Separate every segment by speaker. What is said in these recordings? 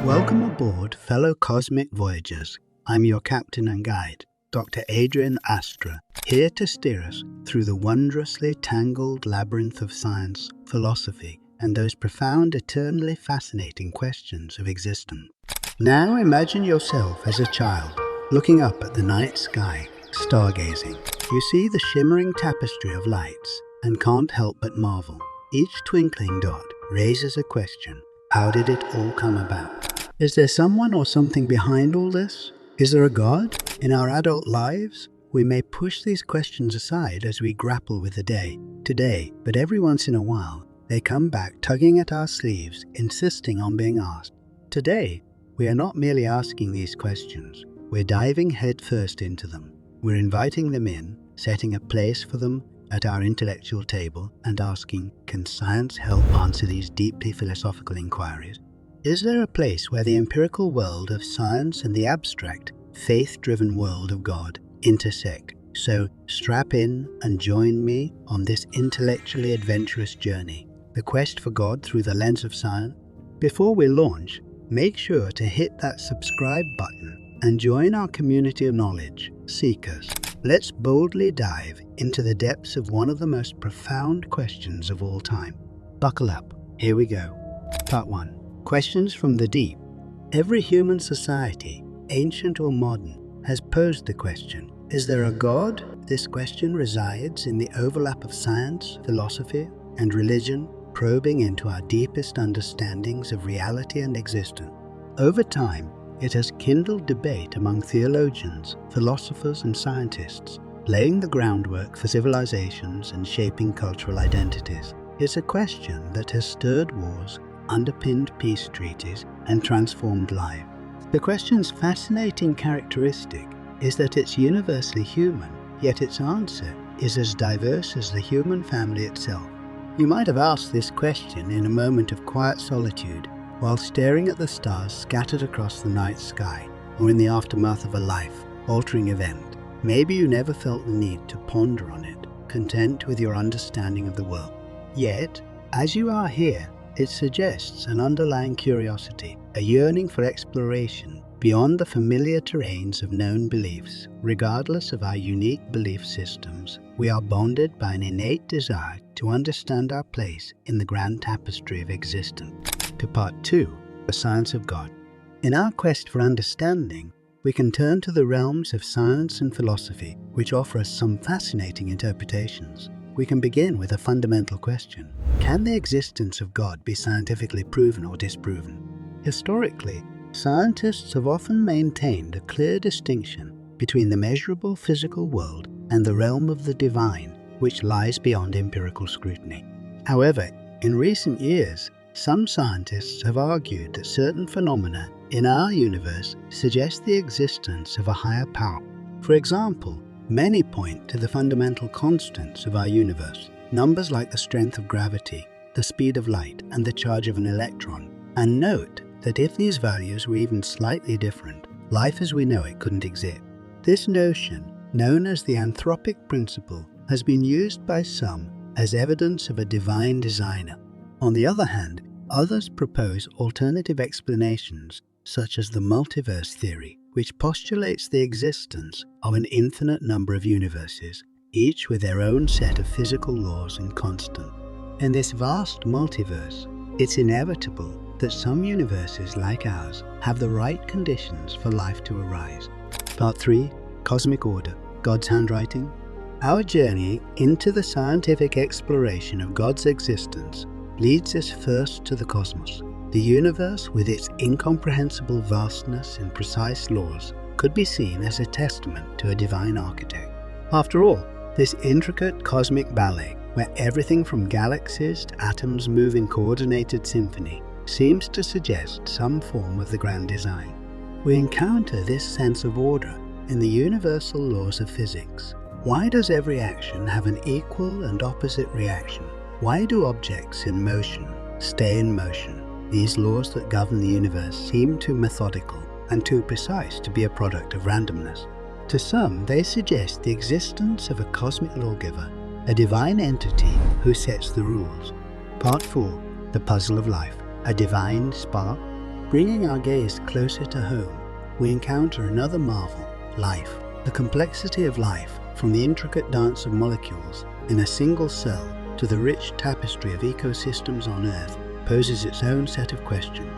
Speaker 1: Welcome aboard, fellow cosmic voyagers. I'm your captain and guide, Dr. Adrian Astra, here to steer us through the wondrously tangled labyrinth of science, philosophy, and those profound, eternally fascinating questions of existence. Now imagine yourself as a child, looking up at the night sky, stargazing. You see the shimmering tapestry of lights and can't help but marvel. Each twinkling dot raises a question. How did it all come about? Is there someone or something behind all this? Is there a God? In our adult lives, we may push these questions aside as we grapple with the day today, but every once in a while, they come back tugging at our sleeves, insisting on being asked. Today, we are not merely asking these questions, we're diving headfirst into them. We're inviting them in, setting a place for them at our intellectual table, and asking, can science help answer these deeply philosophical inquiries? Is there a place where the empirical world of science and the abstract, faith-driven world of God intersect? So strap in and join me on this intellectually adventurous journey, the quest for God through the lens of science. Before we launch, make sure to hit that subscribe button and join our community of knowledge seekers. Let's boldly dive into the depths of one of the most profound questions of all time. Buckle up, here we go. Part 1. Questions from the deep. Every human society, ancient or modern, has posed the question, is there a God? This question resides in the overlap of science, philosophy, and religion, probing into our deepest understandings of reality and existence. Over time, it has kindled debate among theologians, philosophers, and scientists, laying the groundwork for civilizations and shaping cultural identities. It's a question that has stirred wars, underpinned peace treaties, and transformed life. The question's fascinating characteristic is that it's universally human, yet its answer is as diverse as the human family itself. You might have asked this question in a moment of quiet solitude while staring at the stars scattered across the night sky, or in the aftermath of a life-altering event. Maybe you never felt the need to ponder on it, content with your understanding of the world. Yet, as you are here, it suggests an underlying curiosity, a yearning for exploration beyond the familiar terrains of known beliefs. Regardless of our unique belief systems, we are bonded by an innate desire to understand our place in the grand tapestry of existence. To Part 2, the science of God. In our quest for understanding, we can turn to the realms of science and philosophy, which offer us some fascinating interpretations. We can begin with a fundamental question. Can the existence of God be scientifically proven or disproven? Historically, scientists have often maintained a clear distinction between the measurable physical world and the realm of the divine, which lies beyond empirical scrutiny. However, in recent years, some scientists have argued that certain phenomena in our universe suggest the existence of a higher power. For example, many point to the fundamental constants of our universe, numbers like the strength of gravity, the speed of light, and the charge of an electron, and note that if these values were even slightly different, life as we know it couldn't exist. This notion, known as the anthropic principle, has been used by some as evidence of a divine designer. On the other hand, others propose alternative explanations, such as the multiverse theory, which postulates the existence of an infinite number of universes, each with their own set of physical laws and constants. In this vast multiverse, it's inevitable that some universes like ours have the right conditions for life to arise. Part 3. Cosmic Order. God's Handwriting. Our journey into the scientific exploration of God's existence leads us first to the cosmos. The universe, with its incomprehensible vastness and precise laws, could be seen as a testament to a divine architect. After all, this intricate cosmic ballet, where everything from galaxies to atoms move in coordinated symphony, seems to suggest some form of the grand design. We encounter this sense of order in the universal laws of physics. Why does every action have an equal and opposite reaction? Why do objects in motion stay in motion? These laws that govern the universe seem too methodical and too precise to be a product of randomness. To some, they suggest the existence of a cosmic lawgiver, a divine entity who sets the rules. Part 4. The Puzzle of Life. A divine spark. Bringing our gaze closer to home, we encounter another marvel, life. The complexity of life, from the intricate dance of molecules in a single cell to the rich tapestry of ecosystems on Earth, poses its own set of questions.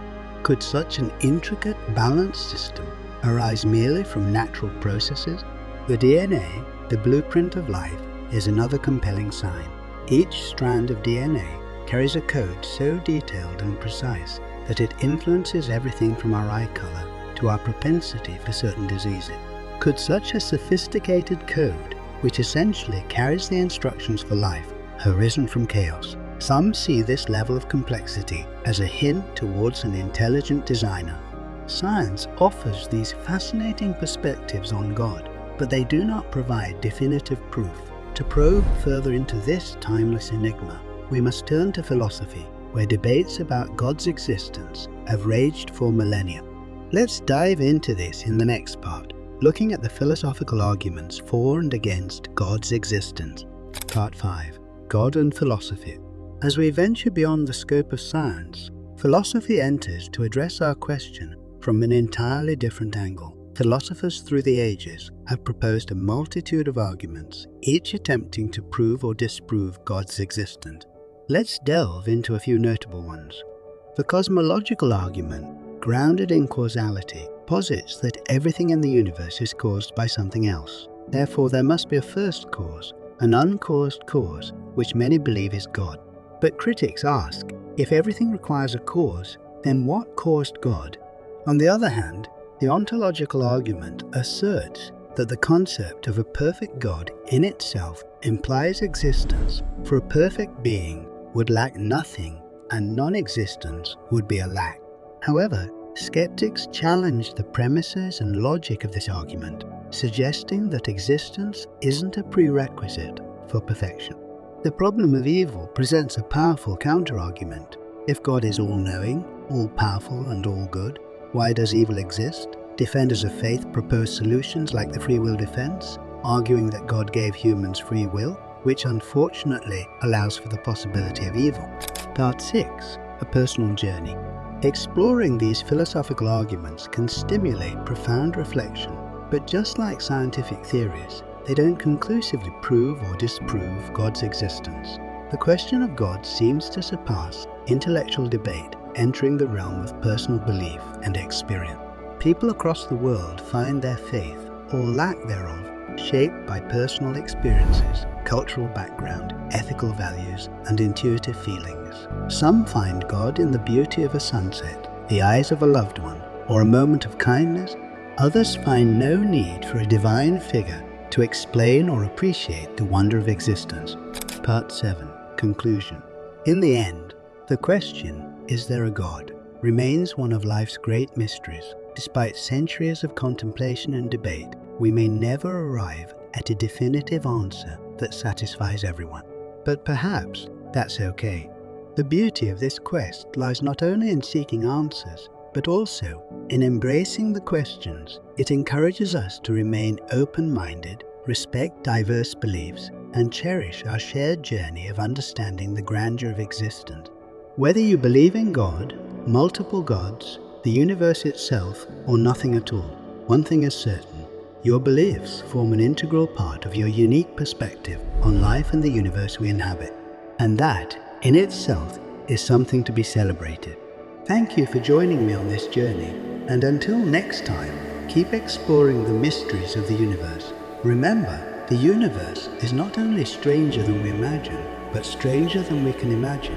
Speaker 1: Could such an intricate, balanced system arise merely from natural processes? The DNA, the blueprint of life, is another compelling sign. Each strand of DNA carries a code so detailed and precise that it influences everything from our eye color to our propensity for certain diseases. Could such a sophisticated code, which essentially carries the instructions for life, have risen from chaos? Some see this level of complexity as a hint towards an intelligent designer. Science offers these fascinating perspectives on God, but they do not provide definitive proof. To probe further into this timeless enigma, we must turn to philosophy, where debates about God's existence have raged for millennia. Let's dive into this in the next part, looking at the philosophical arguments for and against God's existence. Part 5. God and Philosophy. As we venture beyond the scope of science, philosophy enters to address our question from an entirely different angle. Philosophers through the ages have proposed a multitude of arguments, each attempting to prove or disprove God's existence. Let's delve into a few notable ones. The cosmological argument, grounded in causality, posits that everything in the universe is caused by something else. Therefore, there must be a first cause, an uncaused cause, which many believe is God. But critics ask, if everything requires a cause, then what caused God? On the other hand, the ontological argument asserts that the concept of a perfect God in itself implies existence, for a perfect being would lack nothing and non-existence would be a lack. However, skeptics challenge the premises and logic of this argument, suggesting that existence isn't a prerequisite for perfection. The problem of evil presents a powerful counter-argument. If God is all-knowing, all-powerful and all-good, why does evil exist? Defenders of faith propose solutions like the free will defense, arguing that God gave humans free will, which unfortunately allows for the possibility of evil. Part 6. A personal journey. Exploring these philosophical arguments can stimulate profound reflection, but just like scientific theories, they don't conclusively prove or disprove God's existence. The question of God seems to surpass intellectual debate, entering the realm of personal belief and experience. People across the world find their faith, or lack thereof, shaped by personal experiences, cultural background, ethical values, and intuitive feelings. Some find God in the beauty of a sunset, the eyes of a loved one, or a moment of kindness. Others find no need for a divine figure to explain or appreciate the wonder of existence. Part 7. Conclusion. In the end, the question, is there a God, remains one of life's great mysteries. Despite centuries of contemplation and debate, we may never arrive at a definitive answer that satisfies everyone. But perhaps that's okay. The beauty of this quest lies not only in seeking answers, but also in embracing the questions. It encourages us to remain open-minded, respect diverse beliefs, and cherish our shared journey of understanding the grandeur of existence. Whether you believe in God, multiple gods, the universe itself, or nothing at all, one thing is certain: your beliefs form an integral part of your unique perspective on life and the universe we inhabit. And that, in itself, is something to be celebrated. Thank you for joining me on this journey, and until next time, keep exploring the mysteries of the universe. Remember, the universe is not only stranger than we imagine, but stranger than we can imagine.